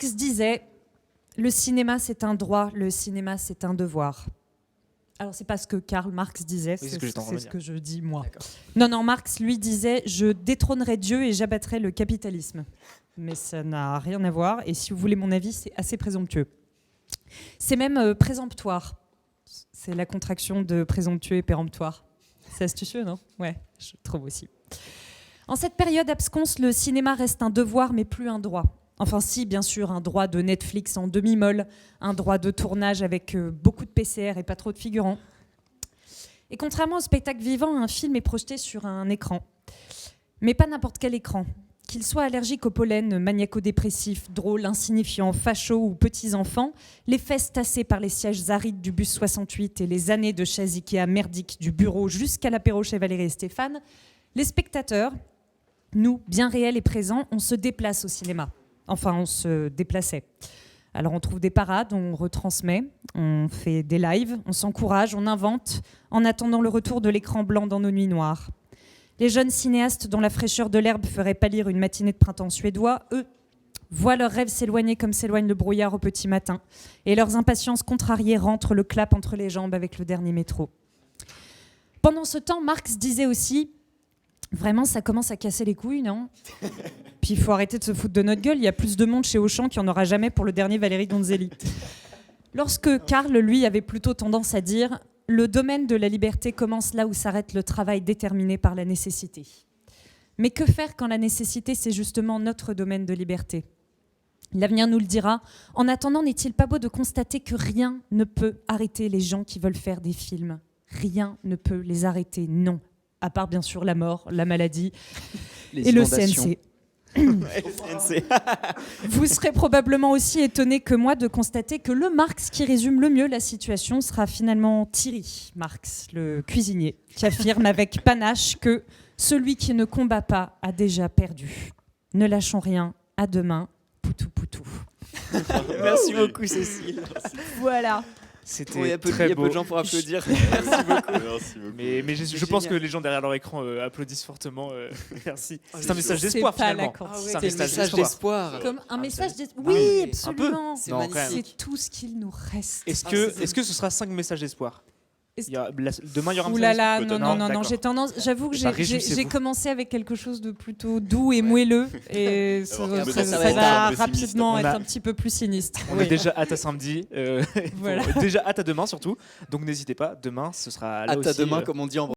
Marx disait « Le cinéma, c'est un droit, le cinéma, c'est un devoir ». Alors, c'est pas ce que Karl Marx disait, Oui, c'est ce que je dis moi. D'accord. Non, Marx, lui, disait « Je détrônerai Dieu et j'abattrai le capitalisme ». Mais ça n'a rien à voir, et si vous voulez mon avis, c'est assez présomptueux. C'est même présomptoire. C'est la contraction de présomptueux et péremptoire. C'est astucieux, non ? Ouais, je trouve aussi. En cette période absconce, le cinéma reste un devoir, mais plus un droit. Enfin si, bien sûr, un droit de Netflix en demi-molle, un droit de tournage avec beaucoup de PCR et pas trop de figurants. Et contrairement au spectacle vivant, un film est projeté sur un écran. Mais pas n'importe quel écran. Qu'il soit allergique au pollen, maniaco-dépressif, drôle, insignifiant, facho ou petits-enfants, les fesses tassées par les sièges arides du bus 68 et les années de chaises Ikea merdiques du bureau jusqu'à l'apéro chez Valérie et Stéphane, les spectateurs, nous, bien réels et présents, on se déplace au cinéma. Enfin, on se déplaçait. Alors on trouve des parades, on retransmet, on fait des lives, on s'encourage, on invente, en attendant le retour de l'écran blanc dans nos nuits noires. Les jeunes cinéastes dont la fraîcheur de l'herbe ferait pâlir une matinée de printemps suédois, eux, voient leurs rêves s'éloigner comme s'éloigne le brouillard au petit matin, et leurs impatiences contrariées rentrent le clap entre les jambes avec le dernier métro. Pendant ce temps, Marx disait aussi « Vraiment, ça commence à casser les couilles, non ? Puis il faut arrêter de se foutre de notre gueule, il y a plus de monde chez Auchan qu'il n'y en aura jamais pour le dernier Valérie Donzelli. » Lorsque Karl, lui, avait plutôt tendance à dire « Le domaine de la liberté commence là où s'arrête le travail déterminé par la nécessité. » Mais que faire quand la nécessité, c'est justement notre domaine de liberté ? L'avenir nous le dira. En attendant, n'est-il pas beau de constater que rien ne peut arrêter les gens qui veulent faire des films ? Rien ne peut les arrêter, non. À part, bien sûr, la mort, la maladie et le CNC. Vous serez probablement aussi étonné que moi de constater que le Marx qui résume le mieux la situation sera finalement Thierry Marx, le cuisinier, qui affirme avec panache que celui qui ne combat pas a déjà perdu. Ne lâchons rien, à demain, poutou poutou. Merci beaucoup Cécile. Voilà. C'était Il y a peu de gens pour applaudir. Merci beaucoup. Mais je pense que les gens derrière leur écran applaudissent fortement. Merci. C'est un message C'est d'espoir pas finalement. la quantité. C'est un C'est le message message d'espoir. Comme un message d'espoir. Ah, Oui, un absolument. C'est Non, magnifique. C'est tout ce qu'il nous reste. Est-ce que ce sera 5 messages d'espoir ? Demain, il y aura un Ouh message là d'espoir là, peut-être. non, D'accord. j'ai tendance, j'avoue que Eh ben, réjouissez-vous. j'ai commencé avec quelque chose de plutôt doux et moelleux et ça Alors, ça ça va va être un peu rapidement sinistre. être un petit peu plus sinistre. On Oui. est déjà hâte à samedi. Voilà. Déjà hâte à demain surtout. Donc n'hésitez pas. Demain, ce sera là À ta aussi. demain, comme on dit en